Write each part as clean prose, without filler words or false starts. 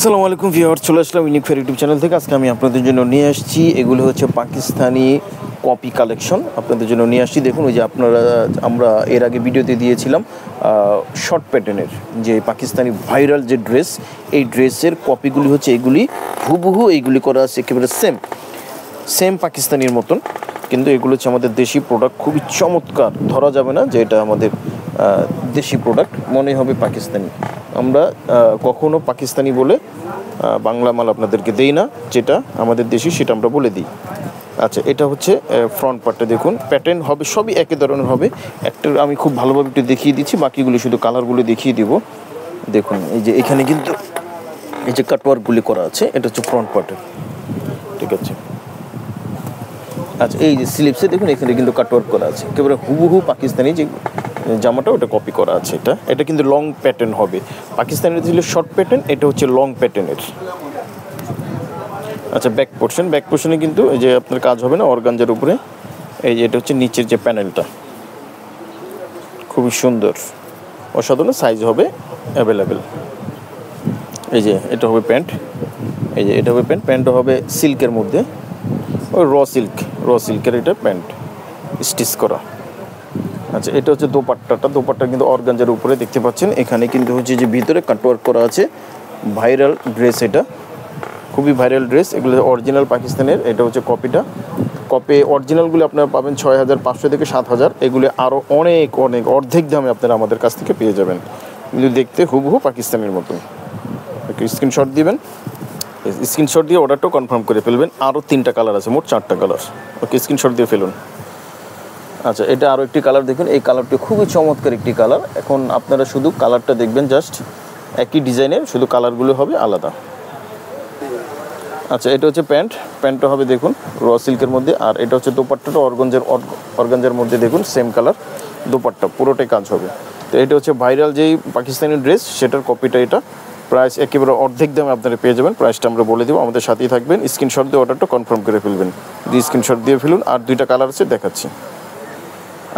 আসসালামু আলাইকুম ভিউয়ার্স, চলে আসলাম ইউনিক ফেয়ার ইউটিউব চ্যানেল থেকে। আজকে আমি আপনাদের জন্য নিয়ে আসছি, এগুলো হচ্ছে পাকিস্তানি কপি কালেকশন আপনাদের জন্য নিয়ে আসছি। দেখুন, ওই যে আমরা এর আগে ভিডিওতে দিয়েছিলাম শর্ট প্যাটার্নের যে পাকিস্তানি ভাইরাল যে ড্রেস, এই ড্রেসের কপিগুলি হচ্ছে এগুলি হুবহু এইগুলি করা আছে একেবারে সেম পাকিস্তানির মতন, কিন্তু এগুলো হচ্ছে আমাদের দেশি প্রোডাক্ট। খুবই চমৎকার, ধরা যাবে না যে এটা আমাদের দেশি প্রোডাক্ট, মনে হবে পাকিস্তানি। আমরা কখনো পাকিস্তানি বলে বাংলা মাল আপনাদেরকে দেই না, যেটা আমাদের দেশি সেটা আমরা বলে দিই। আচ্ছা, এটা হচ্ছে ফ্রন্ট পার্টটা। দেখুন, প্যাটার্ন হবে সবই একই ধরনের হবে। একটা আমি খুব ভালোভাবে একটু দেখিয়ে দিচ্ছি, বাকিগুলি শুধু কালারগুলো দেখিয়ে দিব। দেখুন, এই যে এখানে কিন্তু এই যে কাটওয়ার্কগুলি করা আছে, এটা হচ্ছে ফ্রন্ট পার্টের, ঠিক আছে। আচ্ছা, এই যে স্লিপসে দেখুন, এখানে কিন্তু কাটওয়ার্ক করা আছে একেবারে হুবহু পাকিস্তানি যে জামাটা, ওটা কপি করা আছে। এটা কিন্তু লং প্যাটার্ন হবে। পাকিস্তানের ছিল শর্ট প্যাটার্ন, এটা হচ্ছে লং প্যাটার্নের। আচ্ছা, ব্যাক পোর্শনে কিন্তু এই যে আপনার কাজ হবে না অর্গানজার উপরে। এই যে এটা হচ্ছে নিচের যে প্যানেলটা, খুবই সুন্দর, অসাধারণ। সাইজ হবে অ্যাভেলেবেল। এই যে এটা হবে প্যান্ট, এই যে এটা হবে প্যান্টটা হবে সিল্কের মধ্যে, ওই র সিল্কের এটা প্যান্ট স্টিচ করা। আচ্ছা, এটা হচ্ছে দোপাট্টা কিন্তু অর্গানজার উপরে দেখতে পাচ্ছেন। এখানে কিন্তু হচ্ছে যে ভিতরে কাটওয়ার্ক করা আছে। ভাইরাল ড্রেস, এটা খুবই ভাইরাল ড্রেস। এগুলো অরিজিনাল পাকিস্তানের, এটা হচ্ছে কপি অরিজিনালগুলো আপনারা পাবেন 6500 থেকে 7000। এগুলো আরও অনেক অর্ধেক দামে আপনারা আমাদের কাছ থেকে পেয়ে যাবেন, কিন্তু দেখতে হুবহু পাকিস্তানের মতন। স্ক্রিনশট দিবেন, স্ক্রিনশট দিয়ে অর্ডারটাও কনফার্ম করে ফেলবেন। আরও 3টা কালার আছে, মোট 4টা কালার। ওকে, স্ক্রিনশট দিয়ে ফেলুন। আচ্ছা, এটা আরও একটি কালার দেখুন, এই কালারটি খুবই চমৎকার একটি কালার। এখন আপনারা শুধু কালারটা দেখবেন, জাস্ট একই ডিজাইনের, শুধু কালারগুলো হবে আলাদা। আচ্ছা, এটা হচ্ছে প্যান্টটা হবে দেখুন র সিল্কের মধ্যে, আর এটা হচ্ছে দোপাট্টাটা অর্গানজার মধ্যে। দেখুন সেম কালার, দোপাট্টা পুরোটাই কাজ হবে। তো এটা হচ্ছে ভাইরাল যেই পাকিস্তানি ড্রেস, সেটার কপিটা। এটা প্রাইস একেবারে অর্ধেক দামে আপনারা পেয়ে যাবেন। প্রাইসটা আমরা বলে দেবো, আমাদের সাথেই থাকবেন। স্ক্রিনশট দিয়ে অর্ডারটা কনফার্ম করে ফেলবেন। স্ক্রিনশট দিয়ে ফেলুন। আর 2টা কালার আছে, দেখাচ্ছি।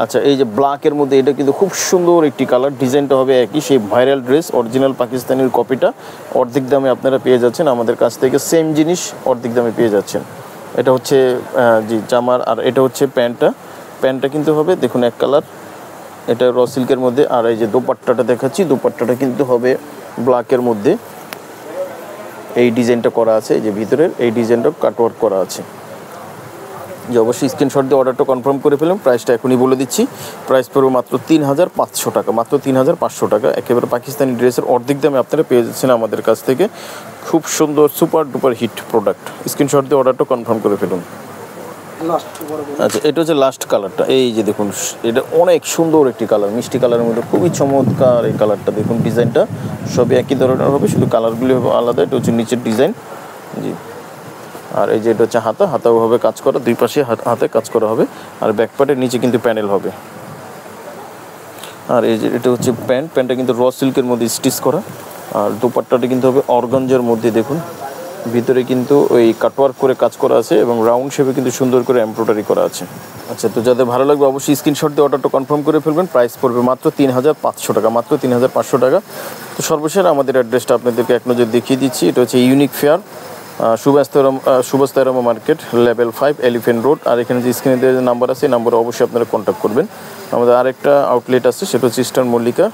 আচ্ছা, এই যে ব্ল্যাকের মধ্যে, এটা কিন্তু খুব সুন্দর একটি কালার। ডিজাইনটা হবে একই, সেই ভাইরাল ড্রেস অরিজিনাল পাকিস্তানের কপিটা অর্ধেক দামে আপনারা পেয়ে যাচ্ছেন আমাদের কাছ থেকে। সেম জিনিস অর্ধেক দামে পেয়ে যাচ্ছেন। এটা হচ্ছে জামার, আর এটা হচ্ছে প্যান্টটা কিন্তু হবে দেখুন এক কালার, এটা র সিল্কের মধ্যে। আর এই যে দোপাট্টাটা দেখাচ্ছি, দোপাট্টাটা কিন্তু হবে ব্ল্যাকের মধ্যে। এই ডিজাইনটা করা আছে, এই যে ভিতরের এই ডিজাইনটা কাটওয়ার্ক করা আছে। যে অবশ্যই স্ক্রিনশট দিয়ে অর্ডারটা কনফার্ম করে ফেলুন। প্রাইসটা এখনই বলে দিচ্ছি, প্রাইস পড়বে মাত্র 3500 টাকা, মাত্র 3500 টাকা। একেবারে পাকিস্তানি ড্রেসের অর্ধেক দামে আপনারা পেয়ে যাচ্ছেন আমাদের কাছ থেকে। খুব সুন্দর super duper hit product. Screenshot দিয়ে অর্ডারটা কনফার্ম করে ফেলুন। আচ্ছা, এটা হচ্ছে লাস্ট কালারটা। এই যে দেখুন, এটা অনেক সুন্দর একটি কালার, মিষ্টি কালারের মধ্যে খুবই চমৎকার এই কালারটা। দেখুন ডিজাইনটা সবই একই ধরনের হবে, শুধু কালারগুলি হবে আলাদা। এটা হচ্ছে নিচের ডিজাইন, জি। আর এই যে এটা হচ্ছে হাতাও হবে কাজ করা, দুই পাশে হাতে কাজ করা হবে। আর ব্যাকপার্টের নিচে কিন্তু প্যানেল হবে। আর এই যে এটা হচ্ছে প্যান্টটা কিন্তু র সিল্কের মধ্যে স্টিচ করা। আর দোপাট্টাটা কিন্তু হবে অর্গানজার মধ্যে। দেখুন ভিতরে কিন্তু ওই কাটওয়ার্ক করে কাজ করা আছে, এবং রাউন্ড শেপে কিন্তু সুন্দর করে এমব্রয়ডারি করা আছে। আচ্ছা, তো যাদের ভালো লাগবে অবশ্যই স্ক্রিনশট দিয়ে অর্ডারটা কনফার্ম করে ফেলবেন। প্রাইস পড়বে মাত্র 3500 টাকা, মাত্র 3500 টাকা। তো সর্বশেষ আমাদের অ্যাড্রেসটা আপনাদেরকে এক নজর দেখিয়ে দিচ্ছি। এটা হচ্ছে Unique Fair, Subhash market, level 5, Elephant Road. আর এখানে যে স্ক্রিনে যে নাম্বার আছে, এই নাম্বারে অবশ্যই আপনারা কন্ট্যাক্ট করবেন। আমাদের আরেকটা আউটলেট আছে, সেটা হচ্ছে ইস্টার্ন মল্লিকা,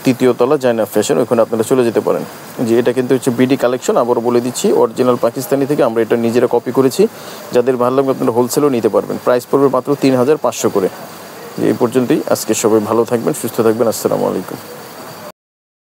3য় তলা, জাইনাব ফ্যাশন। ওইখানে আপনারা চলে যেতে পারেন। যে এটা কিন্তু হচ্ছে বিডি কালেকশন, আবারও বলে দিচ্ছি, অরিজিনাল পাকিস্তানি থেকে আমরা এটা নিজেরা কপি করেছি। যাদের ভালো লাগবে আপনারা হোলসেলও নিতে পারবেন। প্রাইস পড়বে মাত্র 3500 করে। এই পর্যন্তই আজকে। সবাই ভালো থাকবেন, সুস্থ থাকবেন। আসসালামু আলাইকুম।